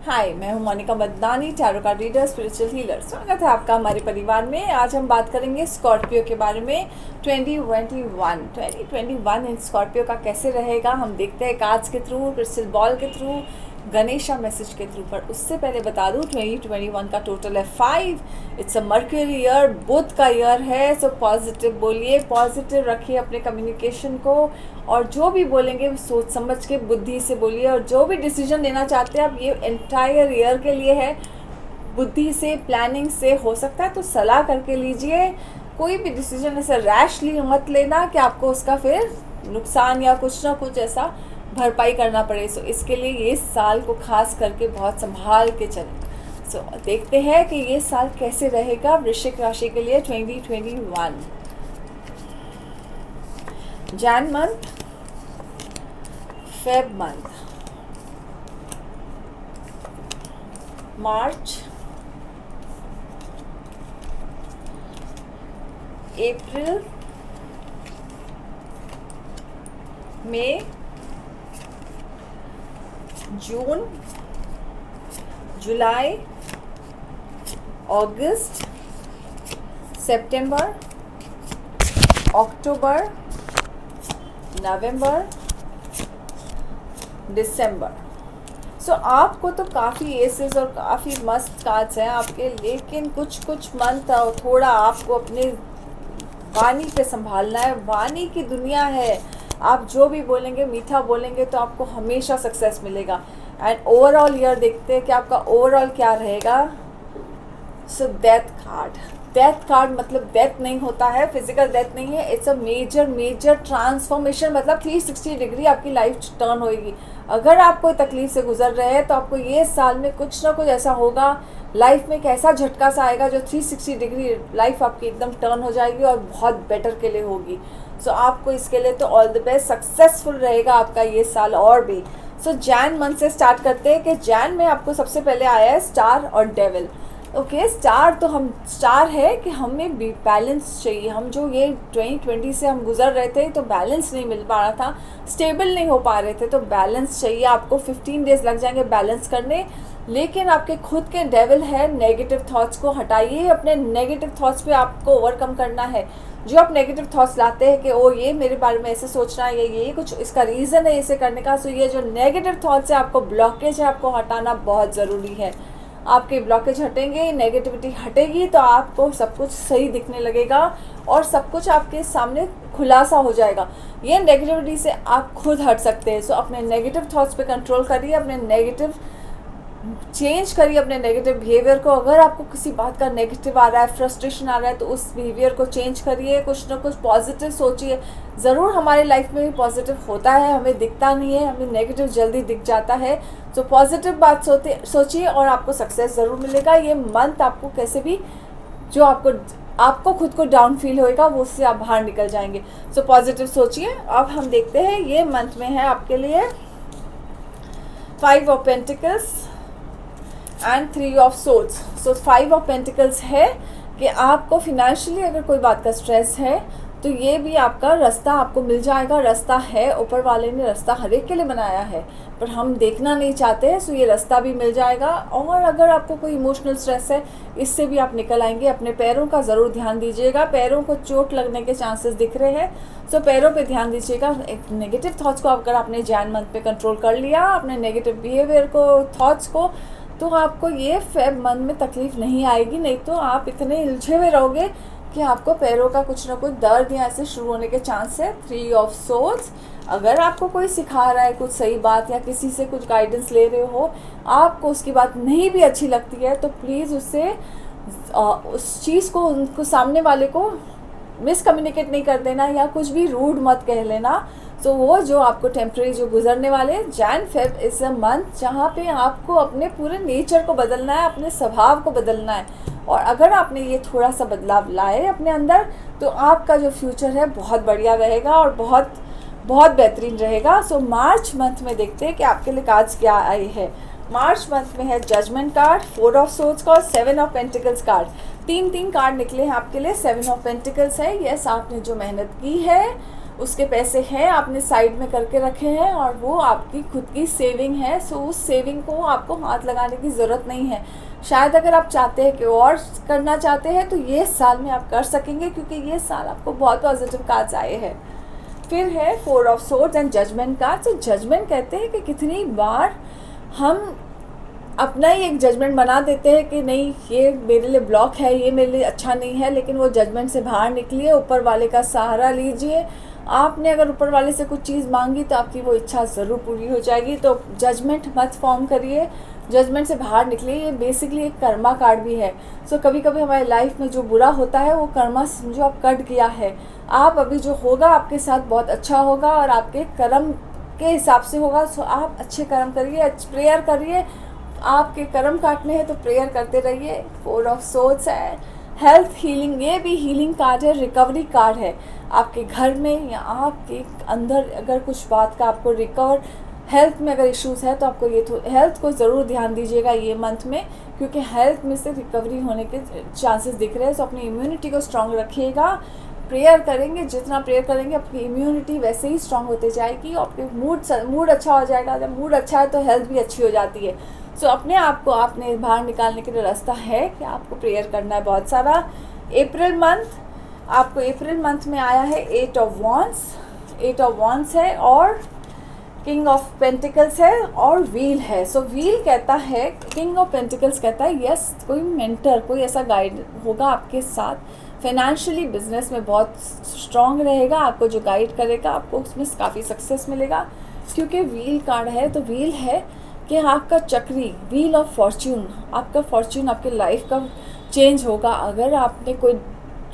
हाय, मैं हूं Monika Madnani, tarot card reader, spiritual healer. स्वागत है आपका हमारे परिवार में। आज हम बात करेंगे स्कॉर्पियो के बारे में। 2021 इन स्कॉर्पियो का कैसे रहेगा, हम देखते हैं कार्ड्स के थ्रू, क्रिस्टल बॉल के थ्रू, गणेशा मैसेज के थ्रू। पर उससे पहले बता दूं 2021 का टोटल है 5। इट्स अ मर्क्यूरी ईयर, बुध का ईयर है। सो पॉजिटिव बोलिए, पॉजिटिव रखिए अपने कम्युनिकेशन को, और जो भी बोलेंगे सोच समझ के बुद्धि से बोलिए। और जो भी डिसीजन लेना चाहते हैं आप, ये एंटायर ईयर के लिए है, बुद्धि से, प्लानिंग से हो सकता है तो सलाह करके लीजिए। कोई भी डिसीजन ऐसे रैशली मत लेना कि आपको उसका फिर नुकसान या कुछ ना कुछ ऐसा भरपाई करना पड़े। सो इसके लिए ये साल को खास करके बहुत संभाल के चलें। सो देखते हैं कि ये साल कैसे रहेगा वृश्चिक राशि के लिए 2021। जैन मंथ, फेब मंथ, मार्च, अप्रैल, मई, जून, जुलाई, अगस्त, सितंबर, अक्टूबर, नवंबर, दिसंबर। सो आपको तो काफ़ी एसेस और काफ़ी मस्त कार्ड्स हैं आपके, लेकिन कुछ मंथ थोड़ा आपको अपने वाणी पे संभालना है। वाणी की दुनिया है, आप जो भी बोलेंगे मीठा बोलेंगे तो आपको हमेशा सक्सेस मिलेगा। एंड ओवरऑल ईयर देखते हैं कि आपका ओवरऑल क्या रहेगा। सो डेथ कार्ड मतलब डेथ नहीं होता है, फिजिकल डेथ नहीं है। इट्स अ मेजर ट्रांसफॉर्मेशन, मतलब 360 डिग्री आपकी लाइफ टर्न होएगी। अगर आप कोई तकलीफ से गुजर रहे हैं तो आपको ये साल में कुछ ना कुछ ऐसा होगा, लाइफ में एक ऐसा झटका सा आएगा जो 360 डिग्री लाइफ आपकी एकदम टर्न हो जाएगी और बहुत बेटर के लिए होगी। सो आपको इसके लिए तो ऑल द बेस्ट, सक्सेसफुल रहेगा आपका ये साल और भी। सो जैन मंथ से स्टार्ट करते हैं कि जैन में आपको सबसे पहले आया है स्टार और डेविल। ओके, स्टार है कि हमें बैलेंस चाहिए। हम जो ये 2020 से हम गुजर रहे थे तो बैलेंस नहीं मिल पा रहा था, स्टेबल नहीं हो पा रहे थे, तो बैलेंस चाहिए आपको। 15 डेज लग जाएंगे बैलेंस करने। लेकिन आपके खुद के डेविल है, नेगेटिव थॉट्स को हटाइए। अपने नेगेटिव थॉट्स पे आपको ओवरकम करना है। जो आप नेगेटिव थॉट्स लाते हैं कि ओ ये मेरे बारे में ऐसे सोचना है, ये कुछ इसका रीज़न है इसे करने का। सो ये जो नेगेटिव थॉट्स है, आपको ब्लॉकेज है, आपको हटाना बहुत ज़रूरी है। आपके ब्लॉकेज हटेंगे, नेगेटिविटी हटेगी तो आपको सब कुछ सही दिखने लगेगा और सब कुछ आपके सामने खुलासा हो जाएगा। ये नेगेटिविटी से आप खुद हट सकते हैं। सो अपने नेगेटिव थॉट्स पे कंट्रोल करिए, अपने नेगेटिव चेंज करिए, अपने नेगेटिव बिहेवियर को। अगर आपको किसी बात का नेगेटिव आ रहा है, फ्रस्ट्रेशन आ रहा है, तो उस बिहेवियर को चेंज करिए। कुछ ना कुछ पॉजिटिव सोचिए। ज़रूर हमारे लाइफ में भी पॉजिटिव होता है, हमें दिखता नहीं है, हमें नेगेटिव जल्दी दिख जाता है। तो पॉजिटिव बात सोचिए और आपको सक्सेस ज़रूर मिलेगा। ये मंथ आपको कैसे भी जो आपको खुद को डाउन फील होएगा वो उससे आप बाहर निकल जाएंगे। सो पॉजिटिव सोचिए। अब हम देखते हैं ये मंथ में है आपके लिए 5 of pentacles and 3 of swords. So 5 of pentacles है कि आपको फिनेंशियली अगर कोई बात का स्ट्रेस है तो ये भी आपका रास्ता आपको मिल जाएगा। रास्ता है, ऊपर वाले ने रास्ता हर एक के लिए बनाया है, पर हम देखना नहीं चाहते हैं। सो ये रास्ता भी मिल जाएगा। और अगर आपको कोई इमोशनल स्ट्रेस है, इससे भी आप निकल आएंगे। अपने पैरों का ज़रूर ध्यान दीजिएगा, पैरों को चोट लगने के चांसेस दिख रहे हैं। सो पैरों पे ध्यान दीजिएगा। एक नेगेटिव थॉट्स को अगर आपने जैन मंथ पे कंट्रोल कर लिया, अपने नेगेटिव बिहेवियर को, थॉट्स को, तो आपको ये फेब मंथ में तकलीफ नहीं आएगी। नहीं तो आप इतने उलझे हुए रहोगे कि आपको पैरों का कुछ ना कुछ दर्द या ऐसे शुरू होने के चांस है। 3 ऑफ सोर्ड्स, अगर आपको कोई सिखा रहा है कुछ सही बात या किसी से कुछ गाइडेंस ले रहे हो, आपको उसकी बात नहीं भी अच्छी लगती है तो प्लीज़ उससे उस चीज़ को, उनको सामने वाले को मिसकम्युनिकेट नहीं कर देना या कुछ भी रूड मत कह लेना। तो वो जो आपको टेम्परेरी जो गुजरने वाले Jan Feb is a month जहाँ पे आपको अपने पूरे नेचर को बदलना है, अपने स्वभाव को बदलना है। और अगर आपने ये थोड़ा सा बदलाव लाए अपने अंदर तो आपका जो फ्यूचर है बहुत बढ़िया रहेगा और बहुत बहुत बेहतरीन रहेगा। सो मार्च मंथ में देखते हैं कि आपके लिए कार्ड्स क्या आए हैं। मार्च मंथ में है जजमेंट कार्ड, 4 ऑफ सोर्ड्स का और 7 ऑफ पेंटिकल्स कार्ड। 3 कार्ड निकले हैं आपके लिए। 7 ऑफ पेंटिकल्स है, यस आपने जो मेहनत की है उसके पैसे हैं, आपने साइड में करके रखे हैं और वो आपकी खुद की सेविंग है। सो उस सेविंग को आपको हाथ लगाने की ज़रूरत नहीं है। शायद अगर आप चाहते हैं कि और करना चाहते हैं तो ये साल में आप कर सकेंगे, क्योंकि ये साल आपको बहुत पॉजिटिव कार्ड्स आए हैं। फिर है 4 of swords and judgement card. तो जजमेंट कहते हैं कि कितनी बार हम अपना ही एक जजमेंट बना देते हैं कि नहीं ये मेरे लिए ब्लॉक है, ये मेरे लिए अच्छा नहीं है, लेकिन वो जजमेंट से बाहर निकलिए, ऊपर वाले का सहारा लीजिए। आपने अगर ऊपर वाले से कुछ चीज़ मांगी तो आपकी वो इच्छा ज़रूर पूरी हो जाएगी। तो जजमेंट मत फॉर्म करिए, जजमेंट से बाहर निकलिए। ये बेसिकली एक कर्मा कार्ड भी है। सो कभी कभी हमारी लाइफ में जो बुरा होता है वो कर्मा जो आप कट गया है, आप अभी जो होगा आपके साथ बहुत अच्छा होगा और आपके कर्म के हिसाब से होगा। सो आप अच्छे कर्म करिए, प्रेयर करिए। आपके कर्म काटने हैं तो प्रेयर करते रहिए। 4 ऑफ सोर्ड्स है हेल्थ हीलिंग। ये भी हीलिंग कार्ड है, रिकवरी कार्ड है। आपके घर में या आपके अंदर अगर कुछ बात का आपको रिकवर, हेल्थ में अगर इश्यूज़ है तो आपको ये हेल्थ को ज़रूर ध्यान दीजिएगा ये मंथ में, क्योंकि हेल्थ में से रिकवरी होने के चांसेस दिख रहे हैं। सो अपनी इम्यूनिटी को स्ट्रॉन्ग रखिएगा। प्रेयर करेंगे, जितना प्रेयर करेंगे आपकी इम्यूनिटी वैसे ही स्ट्रॉन्ग होते जाएगी और आपके मूड अच्छा हो जाएगा। जब मूड अच्छा है तो हेल्थ भी अच्छी हो जाती है। सो अपने आप को आपने बाहर निकालने के लिए रास्ता है कि आपको प्रेयर करना है बहुत सारा। अप्रैल मंथ, आपको अप्रैल मंथ में आया है 8 ऑफ वॉन्ड्स। 8 ऑफ वॉन्ड्स है और किंग ऑफ पेंटिकल्स है और व्हील है। सो व्हील कहता है, किंग ऑफ पेंटिकल्स कहता है यस कोई मेंटर, कोई ऐसा गाइड होगा आपके साथ, फाइनेंशियली बिजनेस में बहुत स्ट्रॉन्ग रहेगा, आपको जो गाइड करेगा, आपको उसमें काफ़ी सक्सेस मिलेगा। क्योंकि व्हील कार्ड है तो व्हील है कि आपका चक्री, व्हील ऑफ फॉर्च्यून, आपका फॉर्च्यून आपके लाइफ का चेंज होगा। अगर आपने कोई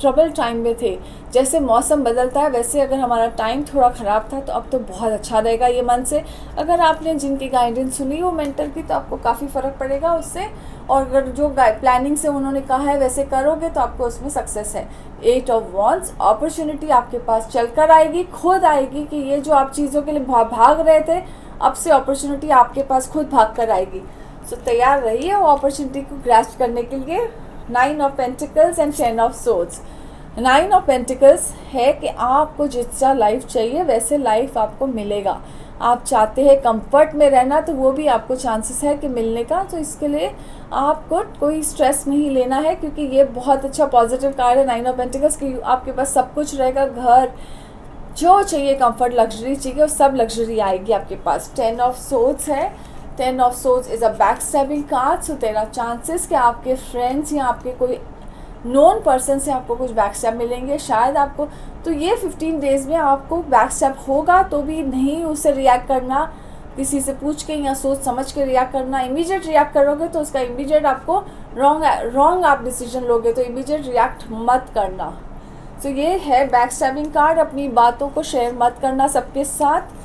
ट्रबल टाइम में थे, जैसे मौसम बदलता है वैसे अगर हमारा टाइम थोड़ा ख़राब था तो अब तो बहुत अच्छा रहेगा ये मन से। अगर आपने जिनकी गाइडेंस सुनी वो मेंटर की तो आपको काफ़ी फ़र्क पड़ेगा उससे, और अगर जो प्लानिंग से उन्होंने कहा है वैसे करोगे तो आपको उसमें सक्सेस है। 8 ऑफ वॉन्ड्स, अपॉर्चुनिटी आपके पास चलकर आएगी, खुद आएगी कि ये जो आप चीज़ों के लिए भाग रहे थे, अब से अपॉर्चुनिटी आपके पास खुद भाग कर आएगी। सो तैयार रहिए वो अपॉर्चुनिटी को ग्रैस्प करने के लिए। 9 of pentacles and 10 of swords. 9 of pentacles है कि आपको जैसा लाइफ चाहिए वैसे लाइफ आपको मिलेगा। आप चाहते हैं कंफर्ट में रहना तो वो भी आपको चांसेस है कि मिलने का। तो इसके लिए आपको कोई स्ट्रेस नहीं लेना है, क्योंकि ये बहुत अच्छा पॉजिटिव कार्ड है 9 ऑफ पेंटिकल्स कि आपके पास सब कुछ रहेगा, घर जो चाहिए, कंफर्ट, लग्जरी चाहिए, और सब लग्जरी आएगी आपके पास। 10 ऑफ सोर्ड्स है। 10 of swords is a back stabbing card. So there are chances कि आपके फ्रेंड्स या आपके कोई नोन पर्सन से आपको कुछ बैक स्टैब मिलेंगे। शायद आपको तो ये 15 डेज़ में आपको बैक स्टैब होगा तो भी नहीं उससे रिएक्ट करना, किसी से पूछ के या सोच समझ के रिएक्ट करना। इमीडिएट रिएक्ट करोगे तो उसका इमीडिएट आपको रॉन्ग आप डिसीजन लोगे, तो इमीडिएट रिएक्ट मत करना। तो ये है बैक स्टैबिंग कार्ड। अपनी बातों को शेयर मत करना सबके साथ।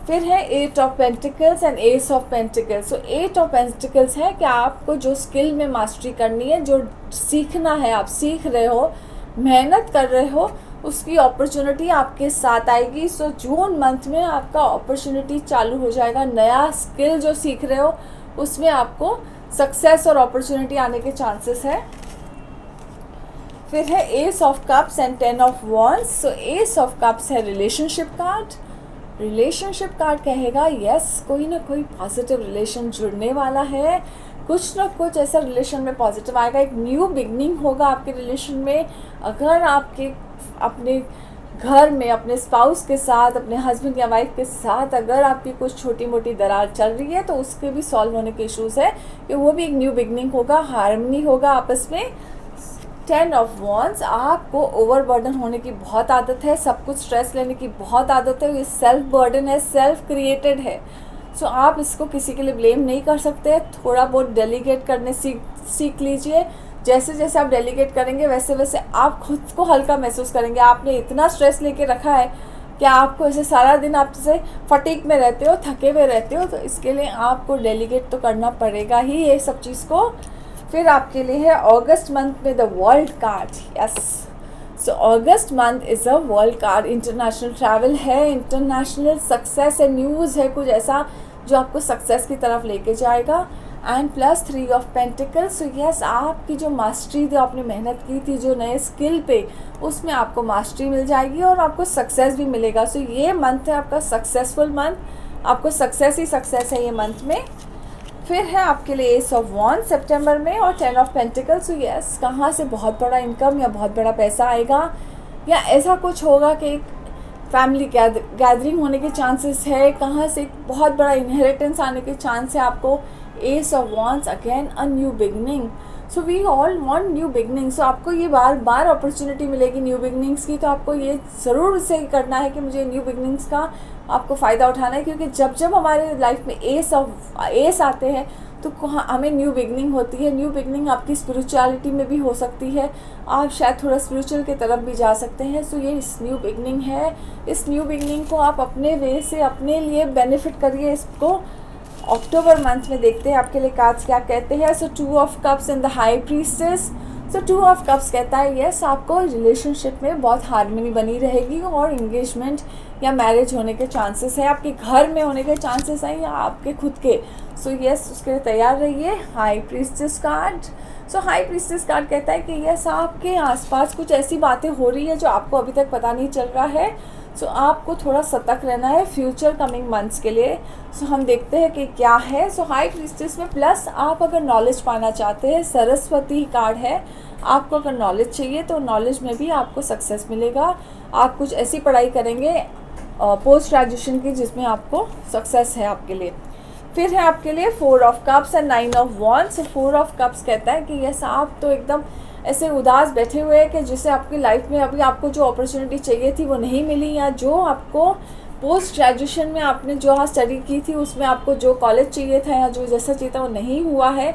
फिर है 8 of pentacles and S of pentacles. So 8 of pentacles है कि आपको जो स्किल में मास्टरी करनी है, जो सीखना है, आप सीख रहे हो, मेहनत कर रहे हो, उसकी अपॉर्चुनिटी आपके साथ आएगी। सो जून मंथ में आपका अपॉर्चुनिटी चालू हो जाएगा। नया स्किल जो सीख रहे हो उसमें आपको सक्सेस और अपॉर्चुनिटी आने के चांसेस है। फिर है S of cups and 10 of wands. So S of cups है रिलेशनशिप कार्ड। रिलेशनशिप कार्ड कहेगा यस कोई ना कोई पॉजिटिव रिलेशन जुड़ने वाला है, कुछ ना कुछ ऐसा रिलेशन में पॉजिटिव आएगा, एक न्यू बिगनिंग होगा आपके रिलेशन में। अगर आपके अपने घर में अपने स्पाउस के साथ, अपने हस्बैंड या वाइफ के साथ अगर आपकी कुछ छोटी मोटी दरार चल रही है तो उसके भी सॉल्व होने के इश्यूज़ है कि वो भी एक न्यू बिगनिंग होगा, हार्मनी होगा आपस में। 10 ऑफ वॉन्ड्स, आपको ओवर बर्डन होने की बहुत आदत है, सब कुछ स्ट्रेस लेने की बहुत आदत है। ये सेल्फ बर्डन है, सेल्फ क्रिएटेड है। सो आप इसको किसी के लिए ब्लेम नहीं कर सकते। थोड़ा बहुत डेलीगेट करने सीख लीजिए। जैसे जैसे आप डेलीगेट करेंगे वैसे वैसे आप खुद को हल्का महसूस करेंगे। आपने इतना स्ट्रेस लेके रखा है कि आपको ऐसे सारा दिन आप जैसे फटीग में रहते हो, थके हुए रहते हो, तो इसके लिए आपको डेलीगेट तो करना पड़ेगा ही ये सब चीज़ को। फिर आपके लिए है अगस्त मंथ में the world card. Yes, so August month is a world card. International travel है, इंटरनेशनल सक्सेस है, न्यूज़ है, कुछ ऐसा जो आपको सक्सेस की तरफ लेके जाएगा। And plus 3 of pentacles. So yes, आपकी जो मास्टरी जो आपने मेहनत की थी जो नए स्किल पे, उसमें आपको मास्टरी मिल जाएगी और आपको सक्सेस भी मिलेगा। सो ये मंथ है आपका सक्सेसफुल मंथ, आपको सक्सेस ही सक्सेस है ये मंथ में। फिर है आपके लिए एस ऑफ वॉन्ड सितंबर में और 10 ऑफ पेंटिकल्स। सो यस, कहाँ से बहुत बड़ा इनकम या बहुत बड़ा पैसा आएगा, या ऐसा कुछ होगा कि एक फैमिली गैदरिंग होने के चांसेस है, कहाँ से एक बहुत बड़ा इनहेरिटेंस आने के चांस है आपको। Ace of wands, again a new beginning. So we all want new beginning. So आपको ये बार बार अपॉर्चुनिटी मिलेगी न्यू बिगनिंग्स की, तो आपको ये ज़रूर से करना है कि मुझे न्यू बिगनिंग्स का आपको फ़ायदा उठाना है, क्योंकि जब जब हमारे लाइफ में एस आते हैं तो हमें न्यू बिगनिंग होती है। न्यू बिगनिंग आपकी स्पिरिचुअलिटी में भी हो सकती है, आप शायद थोड़ा स्पिरिचुअल की तरफ भी जा सकते हैं। सो ये इस न्यू बिगनिंग है, इस न्यू बिगनिंग को आप अपने वे से अपने लिए बेनिफिट करिए। इसको अक्टूबर मंथ में देखते हैं आपके लिए कार्ड्स क्या कहते हैं। सो 2 of cups in the high priestess. So 2 of cups कहता है यस, आपको रिलेशनशिप में बहुत हार्मनी बनी रहेगी और इंगेजमेंट या मैरिज होने के चांसेस हैं, आपके घर में होने के चांसेस हैं या आपके खुद के। सो यस, उसके लिए तैयार रहिए। High priestess card. So high priestess card कहता है कि यस, आपके आसपास कुछ ऐसी बातें हो रही है जो आपको अभी तक पता नहीं चल रहा है। सो आपको थोड़ा सतर्क रहना है फ्यूचर कमिंग मंथ्स के लिए। सो हम देखते हैं कि क्या है। सो हाई प्रीस्टेस में प्लस आप अगर नॉलेज पाना चाहते हैं, सरस्वती कार्ड है, आपको अगर नॉलेज चाहिए तो नॉलेज में भी आपको सक्सेस मिलेगा। आप कुछ ऐसी पढ़ाई करेंगे पोस्ट ग्रेजुएशन की जिसमें आपको सक्सेस है आपके लिए। फिर है आपके लिए 4 of cups and 9 of wands. 4 of cups कहता है कि यस, आप तो एकदम ऐसे उदास बैठे हुए हैं कि जिससे आपकी लाइफ में अभी आपको जो अपॉर्चुनिटी चाहिए थी वो नहीं मिली, या जो आपको पोस्ट ग्रेजुएशन में आपने जो स्टडी की थी उसमें आपको जो कॉलेज चाहिए था या जो जैसा चाहिए था वो नहीं हुआ है।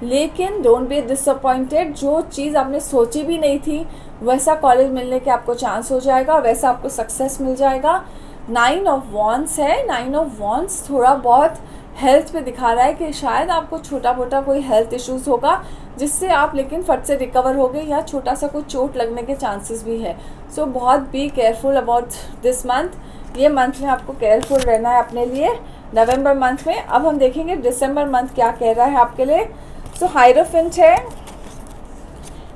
लेकिन डोंट बी डिसअपॉइंटेड, जो चीज़ आपने सोची भी नहीं थी वैसा कॉलेज मिलने के आपको चांस हो जाएगा, वैसा आपको सक्सेस मिल जाएगा। 9 ऑफ वॉन्ड्स है। 9 ऑफ वॉन्ड्स थोड़ा बहुत हेल्थ पे दिखा रहा है कि शायद आपको छोटा मोटा कोई हेल्थ इश्यूज़ होगा जिससे आप लेकिन फट से रिकवर हो गए, या छोटा सा कुछ चोट लगने के चांसेस भी है। सो बहुत be careful about this month. ये मंथ में आपको केयरफुल रहना है अपने लिए, नवंबर मंथ में। अब हम देखेंगे दिसंबर मंथ क्या कह रहा है आपके लिए। सो हायरोफेंट है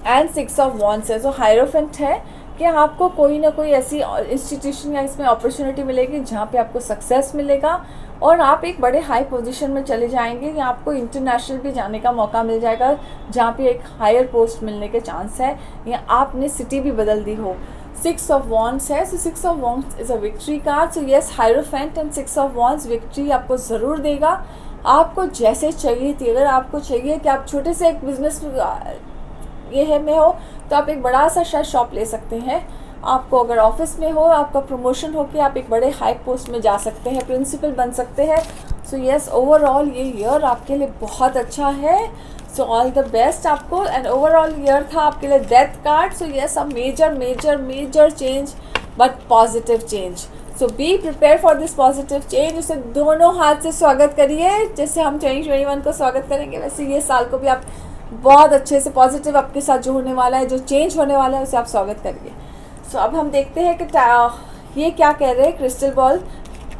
एंड 6 ऑफ वॉन्ड्स है। सो हायरोफेंट है कि आपको कोई ना कोई ऐसी इंस्टीट्यूशन या इसमें अपॉर्चुनिटी मिलेगी जहाँ पे आपको सक्सेस मिलेगा और आप एक बड़े हाई पोजीशन में चले जाएंगे, या आपको इंटरनेशनल भी जाने का मौका मिल जाएगा जहाँ पे एक हायर पोस्ट मिलने के चांस है, या आपने सिटी भी बदल दी हो। 6 ऑफ वॉन्ड्स है। सो 6 of wands is a victory card. So yes, hierophant and 6 of wands victory आपको ज़रूर देगा। आपको जैसे चाहिए थी, अगर आपको चाहिए कि आप छोटे से एक बिजनेस ये है में हो तो आप एक बड़ा सा शायद शॉप ले सकते हैं। आपको अगर ऑफिस में हो, आपका प्रमोशन हो के आप एक बड़े हाई पोस्ट में जा सकते हैं, प्रिंसिपल बन सकते हैं। सो यस, ओवरऑल ये ईयर आपके लिए बहुत अच्छा है। सो ऑल द बेस्ट आपको। एंड ओवरऑल ईयर था आपके लिए death card. So yes, a major major major change but positive change. So be prepare for this positive change. उसे दोनों हाथ से स्वागत करिए, जैसे हम 2021 को स्वागत करेंगे वैसे ये साल को भी आप बहुत अच्छे से पॉजिटिव आपके साथ जो होने वाला है, जो चेंज होने वाला है, उसे आप स्वागत करिए। सो अब हम देखते हैं कि ये क्या कह रहे हैं क्रिस्टल बॉल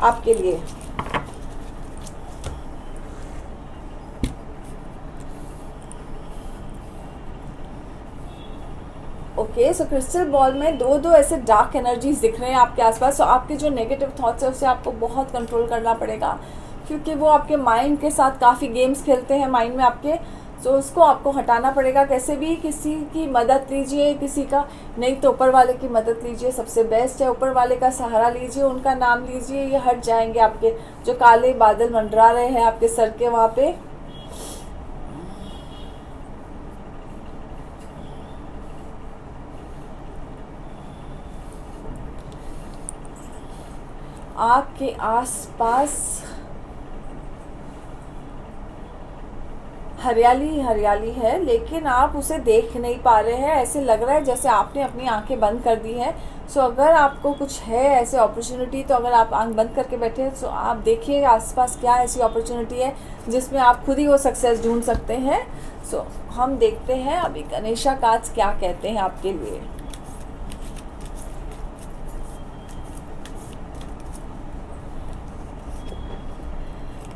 आपके लिए। ओके, सो क्रिस्टल बॉल में दो ऐसे डार्क एनर्जीज दिख रहे हैं आपके आसपास। सो आपके जो नेगेटिव थॉट्स है उसे आपको बहुत कंट्रोल करना पड़ेगा, क्योंकि वो आपके माइंड के साथ काफ़ी गेम्स खेलते हैं माइंड में आपके। सो उसको आपको हटाना पड़ेगा कैसे भी। किसी की मदद लीजिए, किसी का नहीं तो ऊपर वाले की मदद लीजिए, सबसे बेस्ट है। ऊपर वाले का सहारा लीजिए, उनका नाम लीजिए, ये हट जाएंगे आपके जो काले बादल मंडरा रहे हैं आपके सर के वहाँ पे। आपके आसपास हरियाली हरियाली है, लेकिन आप उसे देख नहीं पा रहे हैं। ऐसे लग रहा है जैसे आपने अपनी आंखें बंद कर दी है। सो अगर आपको कुछ है ऐसे अपॉर्चुनिटी, तो अगर आप आंख बंद करके बैठे हैं तो आप देखिए आसपास क्या ऐसी अपॉर्चुनिटी है जिसमें आप खुद ही वो सक्सेस ढूंढ सकते हैं। सो हम देखते हैं अभी गणेशा कार्ड्स क्या कहते हैं आपके लिए।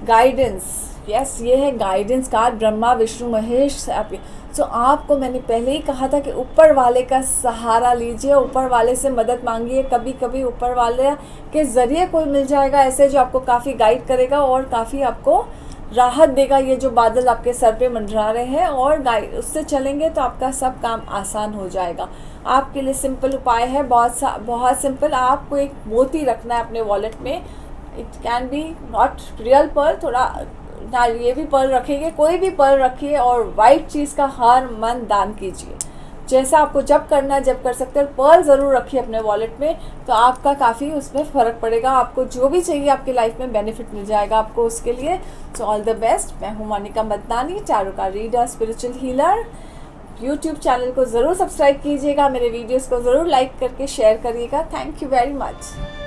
गाइडेंस। यस, ये है गाइडेंस कार्ड, ब्रह्मा विष्णु महेश आपके। सो आपको मैंने पहले ही कहा था कि ऊपर वाले का सहारा लीजिए, ऊपर वाले से मदद मांगिए। कभी कभी ऊपर वाले के ज़रिए कोई मिल जाएगा ऐसे जो आपको काफ़ी गाइड करेगा और काफ़ी आपको राहत देगा। ये जो बादल आपके सर पे मंडरा रहे हैं और गाइड उससे चलेंगे तो आपका सब काम आसान हो जाएगा। आपके लिए सिंपल उपाय है, बहुत सिंपल। आपको एक मोती रखना है अपने वॉलेट में। It can be not real Perl, थोड़ा ना ये भी पर्ल रखेंगे, कोई भी पर्ल रखिए और वाइट चीज़ का हर मन दान कीजिए। जैसा आपको जब करना है जब कर सकते हैं, पर्ल ज़रूर रखिए अपने वॉलेट में, तो आपका काफ़ी उसमें फ़र्क पड़ेगा। आपको जो भी चाहिए आपकी लाइफ में बेनिफिट मिल जाएगा आपको उसके लिए। So all the best. मैं हूँ Monika Madnani, tarot card reader, spiritual healer. YouTube channel को ज़रूर सब्सक्राइब कीजिएगा, मेरे वीडियोज़ को ज़रूर लाइक करके शेयर करिएगा। Thank you very much.